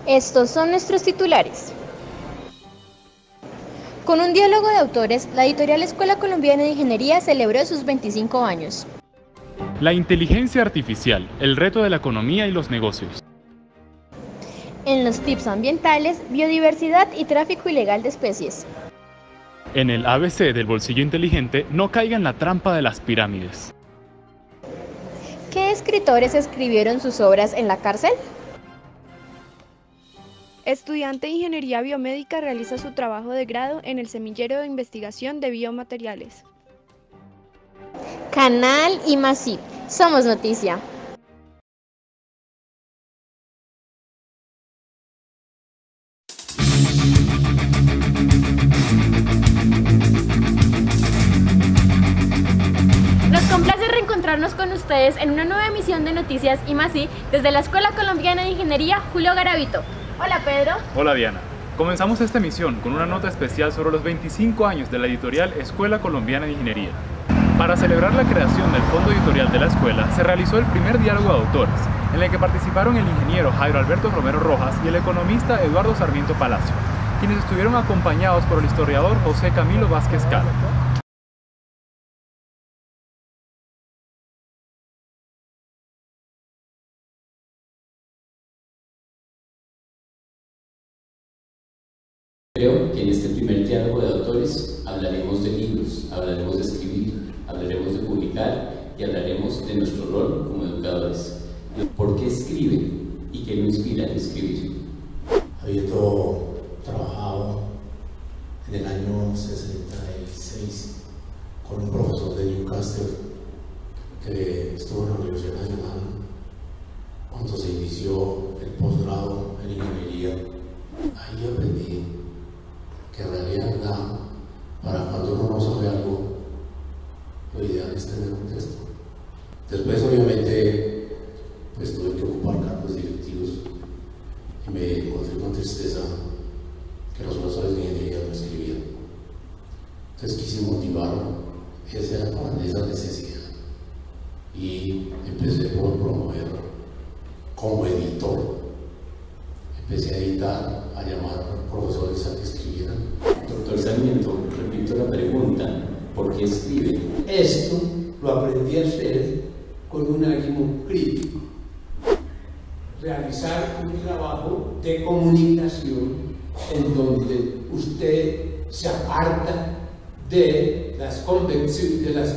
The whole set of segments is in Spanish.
Estos son nuestros titulares. Con un diálogo de autores, la editorial Escuela Colombiana de Ingeniería celebró sus 25 años. La inteligencia artificial, el reto de la economía y los negocios. En los tips ambientales, biodiversidad y tráfico ilegal de especies. En el ABC del bolsillo inteligente, no caiga en la trampa de las pirámides. ¿Qué escritores escribieron sus obras en la cárcel? Estudiante de Ingeniería Biomédica realiza su trabajo de grado en el Semillero de Investigación de Biomateriales. Canal IMASIP. Somos noticia. Nos complace reencontrarnos con ustedes en una nueva emisión de Noticias IMASI desde la Escuela Colombiana de Ingeniería Julio Garavito. Hola Pedro. Hola Diana. Comenzamos esta emisión con una nota especial sobre los 25 años de la editorial Escuela Colombiana de Ingeniería. Para celebrar la creación del fondo editorial de la escuela, se realizó el primer diálogo de autores, en el que participaron el ingeniero Jairo Alberto Romero Rojas y el economista Eduardo Sarmiento Palacio, quienes estuvieron acompañados por el historiador José Camilo Vázquez Caro. Creo que en este primer diálogo de autores hablaremos de libros, hablaremos de escribir, hablaremos de publicar y hablaremos de nuestro rol como educadores. ¿Por qué escriben y qué lo inspira a escribir? Habiendo trabajado en el año 66 con un profesor de Newcastle que estuvo en la Universidad Nacional cuando se inició el posgrado en ingeniería, ahí aprendí que en realidad para cuando uno no sabe algo, lo ideal es tener un texto. Después obviamente pues tuve que ocupar cargos directivos y me encontré con tristeza que los profesores de ingeniería no escribían. Entonces quise motivar esa necesidad y empecé por promover como editor. Empecé a editar, a llamar profesores a que escribieran. Doctor Sarmiento, repito la pregunta, ¿por qué escribe? Esto lo aprendí a hacer con un ánimo crítico. Realizar un trabajo de comunicación en donde usted se aparta de las convicciones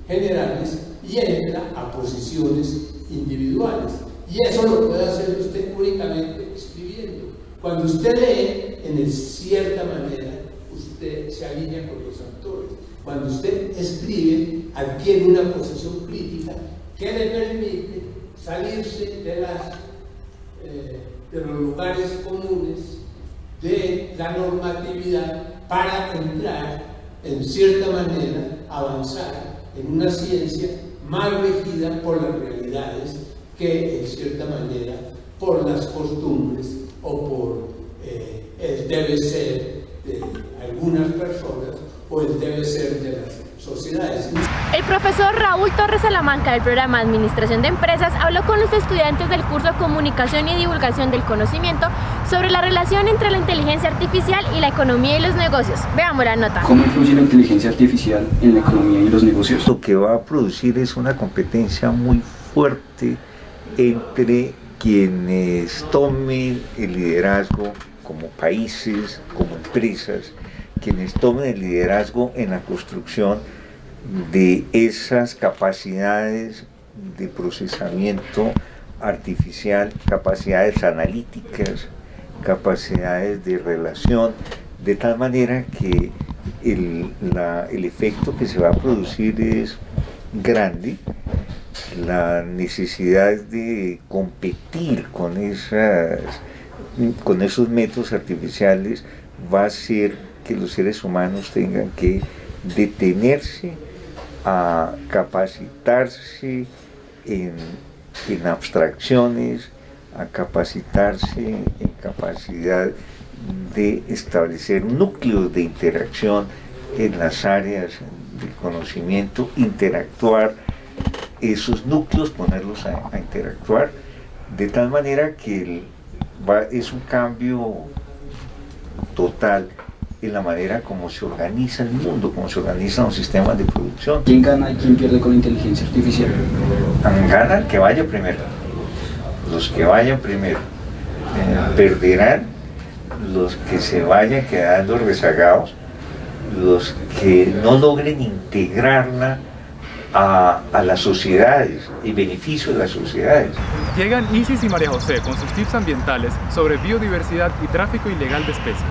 generales y entra a posiciones individuales. Y eso lo puede hacer usted únicamente escribiendo. Cuando usted lee, en cierta manera, usted se alinea con los autores. Cuando usted escribe, adquiere una posición crítica que le permite salirse de los lugares comunes, de la normatividad, para entrar, en cierta manera, avanzar en una ciencia más regida por las realidades que, en cierta manera, por las costumbres o por el debe ser de algunas personas o el debe ser de las sociedades. El profesor Raúl Torres Salamanca del programa Administración de Empresas habló con los estudiantes del curso Comunicación y Divulgación del Conocimiento sobre la relación entre la inteligencia artificial y la economía y los negocios. Veamos la nota. ¿Cómo influye la inteligencia artificial en la economía y los negocios? Lo que va a producir es una competencia muy fuerte entre quienes tomen el liderazgo como países, como empresas, quienes tomen el liderazgo en la construcción de esas capacidades de procesamiento artificial, capacidades analíticas, capacidades de relación, de tal manera que el efecto que se va a producir es grande. La necesidad de competir con esos métodos artificiales va a hacer que los seres humanos tengan que detenerse a capacitarse en abstracciones, a capacitarse en capacidad de establecer núcleos de interacción en las áreas del conocimiento, interactuar esos núcleos, ponerlos a interactuar, de tal manera que es un cambio total en la manera como se organiza el mundo, como se organizan los sistemas de producción. ¿Quién gana y quién pierde con la inteligencia artificial? Gana el que vaya primero. Los que vayan primero. Perderán los que se vayan quedando rezagados, los que no logren integrarla a las sociedades, en beneficio de las sociedades. Llegan Isis y María José con sus tips ambientales sobre biodiversidad y tráfico ilegal de especies.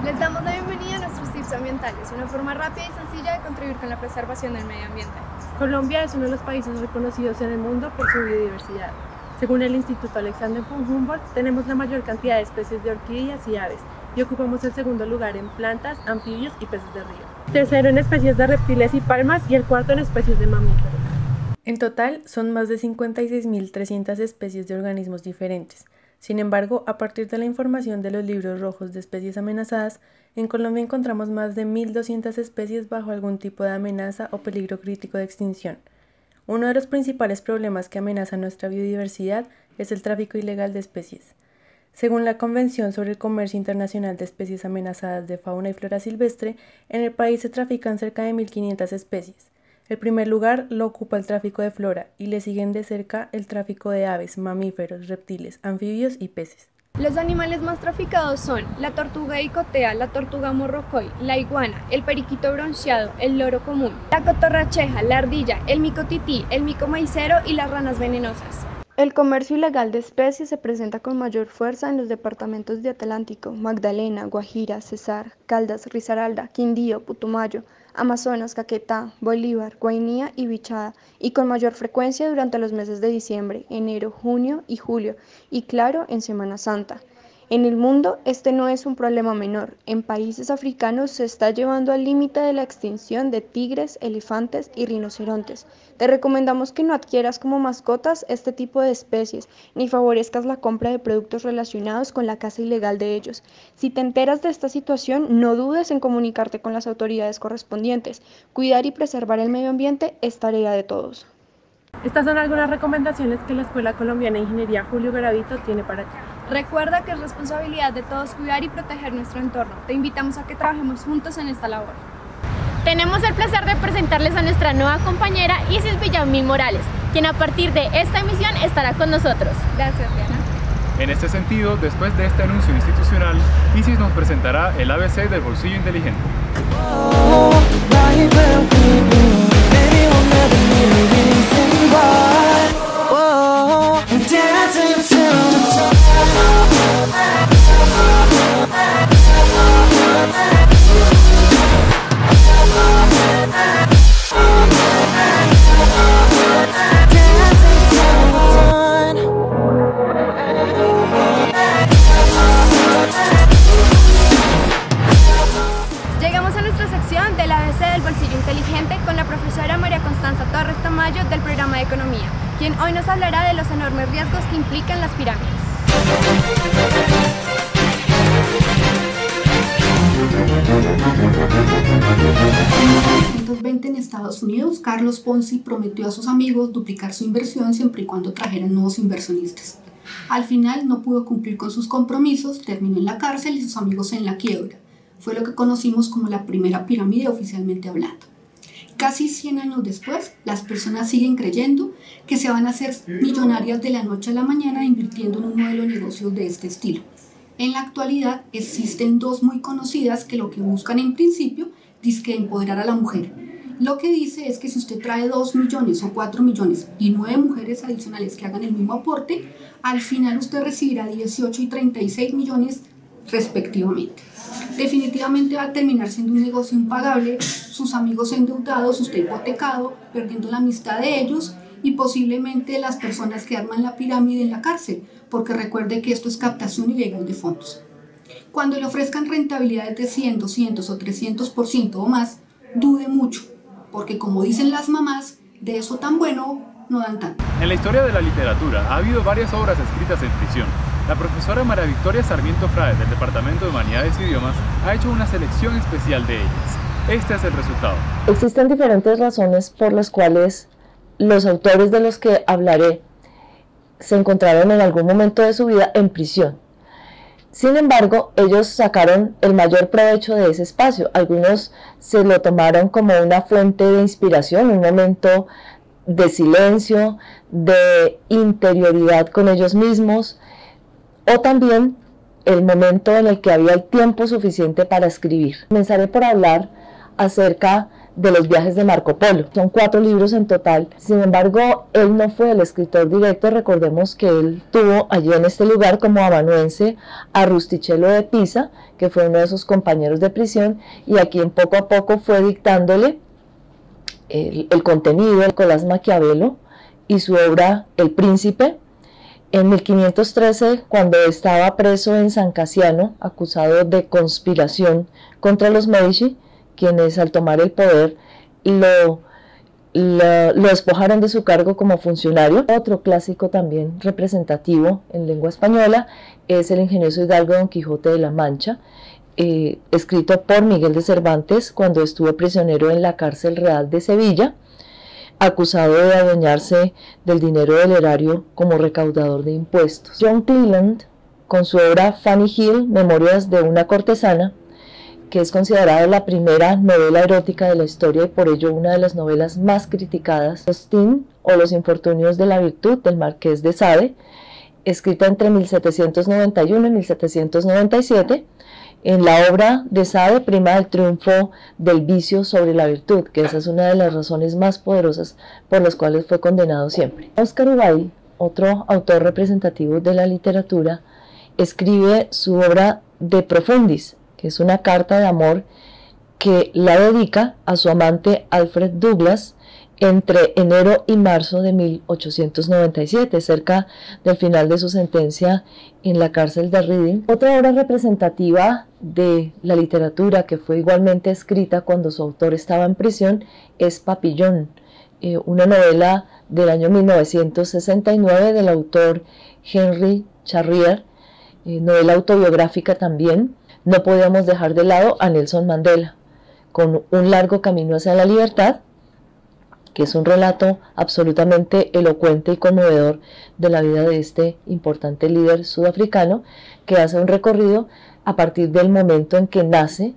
Les damos la bienvenida a nuestros tips ambientales, una forma rápida y sencilla de contribuir con la preservación del medio ambiente. Colombia es uno de los países reconocidos en el mundo por su biodiversidad. Según el Instituto Alexander von Humboldt, tenemos la mayor cantidad de especies de orquídeas y aves, y ocupamos el segundo lugar en plantas, anfibios y peces de río. Tercero en especies de reptiles y palmas, y el cuarto en especies de mamíferos. En total, son más de 56.300 especies de organismos diferentes. Sin embargo, a partir de la información de los libros rojos de especies amenazadas, en Colombia encontramos más de 1.200 especies bajo algún tipo de amenaza o peligro crítico de extinción. Uno de los principales problemas que amenaza nuestra biodiversidad es el tráfico ilegal de especies. Según la Convención sobre el Comercio Internacional de Especies Amenazadas de Fauna y Flora Silvestre, en el país se trafican cerca de 1.500 especies. El primer lugar lo ocupa el tráfico de flora y le siguen de cerca el tráfico de aves, mamíferos, reptiles, anfibios y peces. Los animales más traficados son la tortuga icotea, la tortuga morrocoy, la iguana, el periquito bronceado, el loro común, la cotorracheja, la ardilla, el mico tití, el mico maicero y las ranas venenosas. El comercio ilegal de especies se presenta con mayor fuerza en los departamentos de Atlántico, Magdalena, Guajira, Cesar, Caldas, Risaralda, Quindío, Putumayo, Amazonas, Caquetá, Bolívar, Guainía y Bichada, y con mayor frecuencia durante los meses de diciembre, enero, junio y julio, y claro, en Semana Santa. En el mundo, este no es un problema menor. En países africanos se está llevando al límite de la extinción de tigres, elefantes y rinocerontes. Te recomendamos que no adquieras como mascotas este tipo de especies, ni favorezcas la compra de productos relacionados con la caza ilegal de ellos. Si te enteras de esta situación, no dudes en comunicarte con las autoridades correspondientes. Cuidar y preservar el medio ambiente es tarea de todos. Estas son algunas recomendaciones que la Escuela Colombiana de Ingeniería Julio Garavito tiene para ti. Recuerda que es responsabilidad de todos cuidar y proteger nuestro entorno. Te invitamos a que trabajemos juntos en esta labor. Tenemos el placer de presentarles a nuestra nueva compañera Isis Villamil Morales, quien a partir de esta emisión estará con nosotros. Gracias, Diana. En este sentido, después de este anuncio institucional, Isis nos presentará el ABC del bolsillo inteligente. Llegamos a nuestra sección del ABC del bolsillo inteligente con la profesora María Constanza Torres Tamayo del programa de Economía, quien hoy nos hablará de los enormes riesgos que implican las pirámides. En 1920 en Estados Unidos, Carlos Ponzi prometió a sus amigos duplicar su inversión siempre y cuando trajeran nuevos inversionistas. Al final no pudo cumplir con sus compromisos, terminó en la cárcel y sus amigos en la quiebra. Fue lo que conocimos como la primera pirámide oficialmente hablando. Casi 100 años después, las personas siguen creyendo que se van a hacer millonarias de la noche a la mañana invirtiendo en un modelo de negocios de este estilo. En la actualidad existen dos muy conocidas que lo que buscan en principio es que empoderar a la mujer. Lo que dice es que si usted trae 2 millones o 4 millones y 9 mujeres adicionales que hagan el mismo aporte, al final usted recibirá 18 y 36 millones respectivamente. Definitivamente va a terminar siendo un negocio impagable, sus amigos endeudados, usted hipotecado, perdiendo la amistad de ellos y posiblemente las personas que arman la pirámide en la cárcel, porque recuerde que esto es captación ilegal de fondos. Cuando le ofrezcan rentabilidades de 100, 200 o 300% o más, dude mucho, porque como dicen las mamás, de eso tan bueno no dan tanto. En la historia de la literatura ha habido varias obras escritas en prisión. La profesora María Victoria Sarmiento Frade del Departamento de Humanidades e Idiomas ha hecho una selección especial de ellas. este es el resultado. Existen diferentes razones por las cuales los autores de los que hablaré se encontraron en algún momento de su vida en prisión. Sin embargo, ellos sacaron el mayor provecho de ese espacio. Algunos se lo tomaron como una fuente de inspiración, un momento de silencio, de interioridad con ellos mismos, o también el momento en el que había el tiempo suficiente para escribir. Comenzaré por hablar acerca de los viajes de Marco Polo. Son 4 libros en total. Sin embargo, él no fue el escritor directo. Recordemos que él tuvo allí en este lugar como amanuense a Rustichello de Pisa, que fue uno de sus compañeros de prisión, y a quien poco a poco fue dictándole el contenido de Nicolás Maquiavelo y su obra El Príncipe. En 1513, cuando estaba preso en San Casiano, acusado de conspiración contra los Medici, quienes al tomar el poder lo despojaron de su cargo como funcionario. Otro clásico también representativo en lengua española es el ingenioso hidalgo Don Quijote de la Mancha, escrito por Miguel de Cervantes cuando estuvo prisionero en la cárcel real de Sevilla, acusado de adueñarse del dinero del erario como recaudador de impuestos. John Cleland, con su obra Fanny Hill, Memorias de una cortesana, que es considerada la primera novela erótica de la historia y por ello una de las novelas más criticadas. Austin o Los infortunios de la virtud del Marqués de Sade, escrita entre 1791 y 1797, en la obra de Sade prima el triunfo del vicio sobre la virtud, que esa es una de las razones más poderosas por las cuales fue condenado siempre. Oscar Wilde, otro autor representativo de la literatura, escribe su obra De Profundis, que es una carta de amor que la dedica a su amante Alfred Douglas entre enero y marzo de 1897, cerca del final de su sentencia en la cárcel de Reading. Otra obra representativa de la literatura que fue igualmente escrita cuando su autor estaba en prisión es Papillon, una novela del año 1969 del autor Henry Charrier, novela autobiográfica también. No podíamos dejar de lado a Nelson Mandela, con Un largo camino hacia la libertad, que es un relato absolutamente elocuente y conmovedor de la vida de este importante líder sudafricano, que hace un recorrido a partir del momento en que nace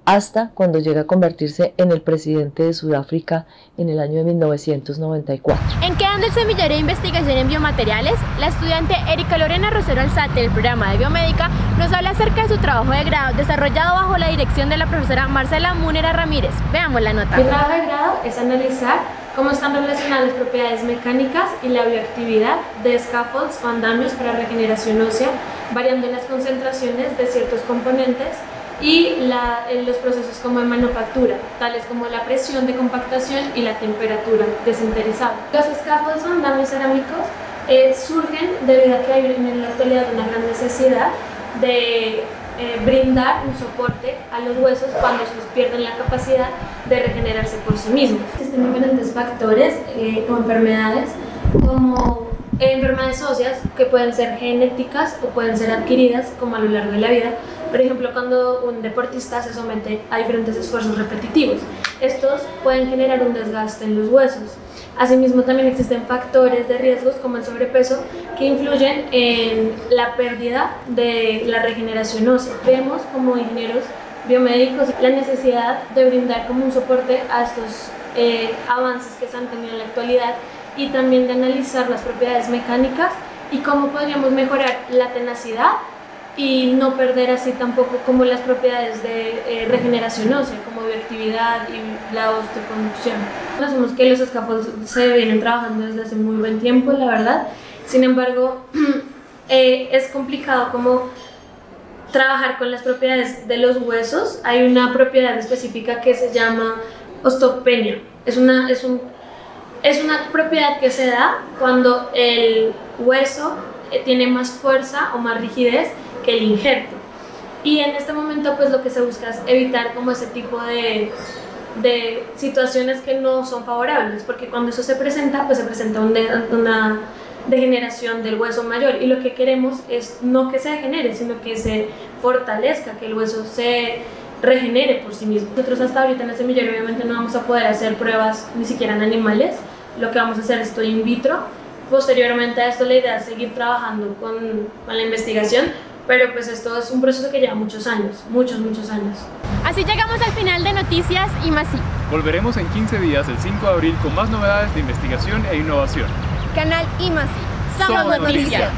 hasta cuando llega a convertirse en el presidente de Sudáfrica en el año de 1994. En Quedando el Semillero de Investigación en Biomateriales, la estudiante Erika Lorena Rosero Alzate del programa de Biomédica nos habla acerca de su trabajo de grado desarrollado bajo la dirección de la profesora Marcela Múnera Ramírez. Veamos la nota. Mi trabajo de grado es analizar cómo están relacionadas las propiedades mecánicas y la bioactividad de scaffolds o andamios para regeneración ósea, variando en las concentraciones de ciertos componentes y los procesos como en manufactura, tales como la presión de compactación y la temperatura de sinterizado. Los scaffolds o andamios cerámicos surgen debido a que hay en la actualidad una gran necesidad de brindar un soporte a los huesos cuando estos pierden la capacidad de regenerarse por sí mismos. Existen diferentes factores o enfermedades, como enfermedades óseas que pueden ser genéticas o pueden ser adquiridas como a lo largo de la vida. Por ejemplo, cuando un deportista se somete a diferentes esfuerzos repetitivos, estos pueden generar un desgaste en los huesos. Asimismo, también existen factores de riesgos como el sobrepeso que influyen en la pérdida de la regeneración ósea. Vemos como ingenieros biomédicos la necesidad de brindar como un soporte a estos avances que se han tenido en la actualidad y también de analizar las propiedades mecánicas y cómo podríamos mejorar la tenacidad y no perder así tampoco como las propiedades de regeneración ósea, como bioactividad y la osteoconducción. Sabemos que los scaffolds se vienen trabajando desde hace muy buen tiempo, la verdad. Sin embargo, es complicado como trabajar con las propiedades de los huesos. Hay una propiedad específica que se llama osteopenia. Es una propiedad que se da cuando el hueso tiene más fuerza o más rigidez que el injerto, y en este momento pues lo que se busca es evitar como ese tipo de situaciones que no son favorables, porque cuando eso se presenta pues se presenta una degeneración del hueso mayor, y lo que queremos es no que se degenere, sino que se fortalezca, que el hueso se regenere por sí mismo. Nosotros hasta ahorita en el semillero obviamente no vamos a poder hacer pruebas ni siquiera en animales, lo que vamos a hacer es esto in vitro. Posteriormente a esto la idea es seguir trabajando con la investigación, pero pues esto es un proceso que lleva muchos años, muchos años. Así llegamos al final de Noticias I+I. Volveremos en 15 días, el 5 de abril, con más novedades de investigación e innovación. Canal I+I. Somos Noticias.